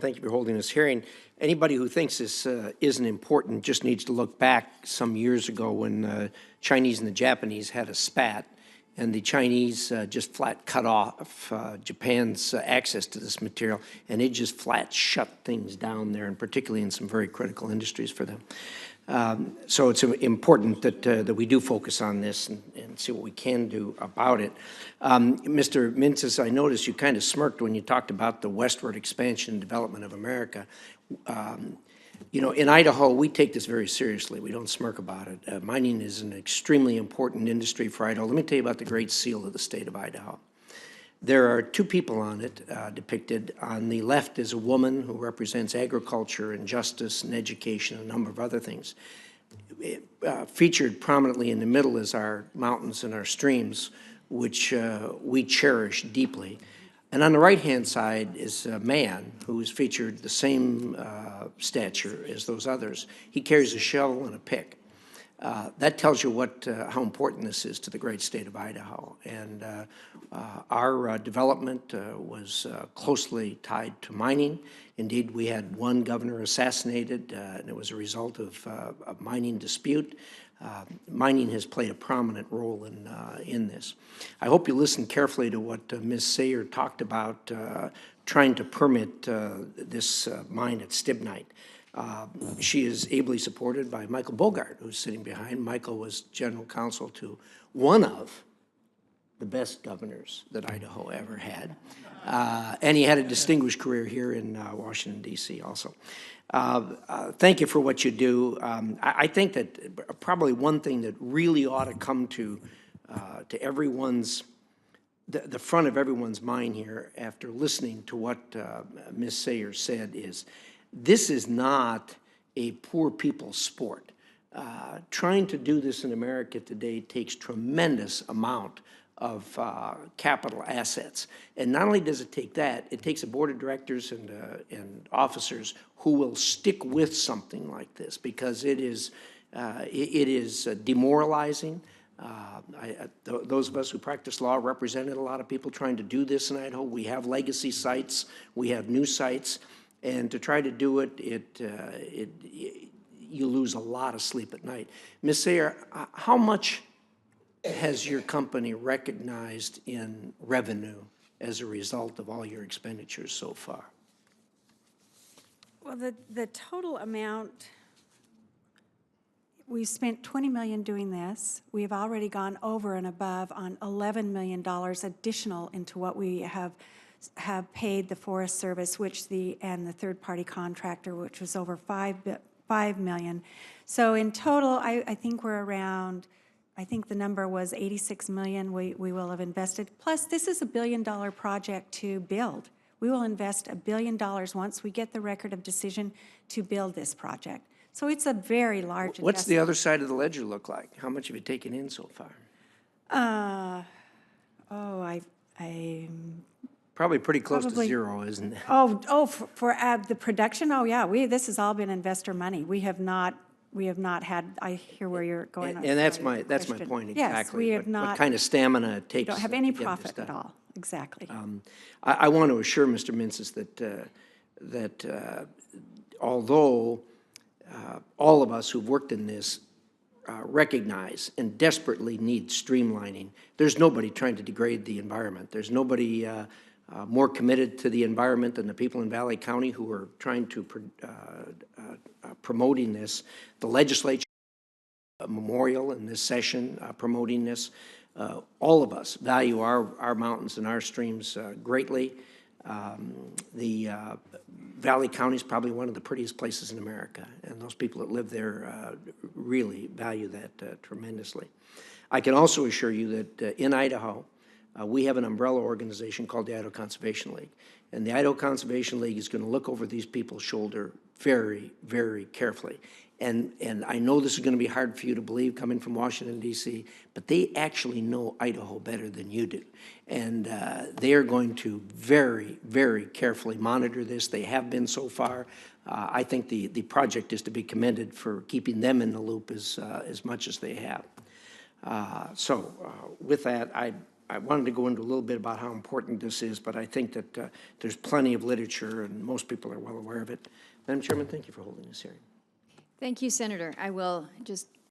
Thank you for holding this hearing. Anybody who thinks this isn't important just needs to look back some years ago when Chinese and the Japanese had a spat, and the Chinese just flat cut off Japan's access to this material, and it just flat shut things down there, and particularly in some very critical industries for them. So it's important that we do focus on this and see what we can do about it. Mr. Mintzes, I noticed you kind of smirked when you talked about the westward expansion and development of America. You know, in Idaho, we take this very seriously. We don't smirk about it. Mining is an extremely important industry for Idaho. Let me tell you about the Great Seal of the state of Idaho. There are two people on it depicted. On the left is a woman who represents agriculture and justice and education and a number of other things. Featured prominently in the middle is our mountains and our streams, which we cherish deeply. And on the right-hand side is a man who is featured the same stature as those others. He carries a shovel and a pick. That tells you how important this is to the great state of Idaho. And our development was closely tied to mining. Indeed, we had one governor assassinated, and it was a result of a mining dispute. Mining has played a prominent role in this. I hope you listen carefully to what Ms. Sayer talked about trying to permit this mine at Stibnite. She is ably supported by Michael Bogart, who's sitting behind. Michael was general counsel to one of the best governors that Idaho ever had. And he had a distinguished career here in Washington, D.C. also. Thank you for what you do. I think that probably one thing that really ought to come to everyone's, the front of everyone's mind here after listening to what Ms. Sayer said is, this is not a poor people's sport. Trying to do this in America today takes tremendous amount of capital assets. And not only does it take that, it takes a board of directors and officers who will stick with something like this because it is demoralizing. Those of us who practice law represented a lot of people trying to do this in Idaho. We have legacy sites, we have new sites, and to try to do it, you lose a lot of sleep at night. Ms. Sayer, how much has your company recognized in revenue as a result of all your expenditures so far? Well, the total amount, we spent $20 million doing this. We've already gone over and above on $11 million additional into what we have paid the Forest Service, and the third-party contractor, which was over $5 million. So in total, I think we're around, I think the number was $86 million we will have invested. Plus, this is a $1 billion project to build. We will invest $1 billion once we get the record of decision to build this project. So it's a very large investment. What's the other side of the ledger look like? How much have you taken in so far? Probably pretty close to zero, isn't it? For the production? Oh, yeah. This has all been investor money. We have not had. I hear where you're going. And that's my point exactly. Yes, we have not. What kind of stamina it takes? We don't have any profit at all. Exactly. I want to assure Mr. Mintzes that although all of us who've worked in this recognize and desperately need streamlining, there's nobody trying to degrade the environment. There's nobody more committed to the environment than the people in Valley County who are trying to promoting this. The legislature, a memorial in this session promoting this. All of us value our mountains and our streams greatly. The Valley County is probably one of the prettiest places in America, and those people that live there really value that tremendously. I can also assure you that in Idaho, we have an umbrella organization called the Idaho Conservation League, and the Idaho Conservation League is going to look over these people's shoulder very, very carefully. And I know this is going to be hard for you to believe coming from Washington, D.C., but they actually know Idaho better than you do. And they are going to very, very carefully monitor this. They have been so far. I think the project is to be commended for keeping them in the loop as much as they have. So with that, I wanted to go into a little bit about how important this is, but I think that there's plenty of literature, and most people are well aware of it. Madam Chairman, thank you for holding this hearing. Thank you, Senator. I will just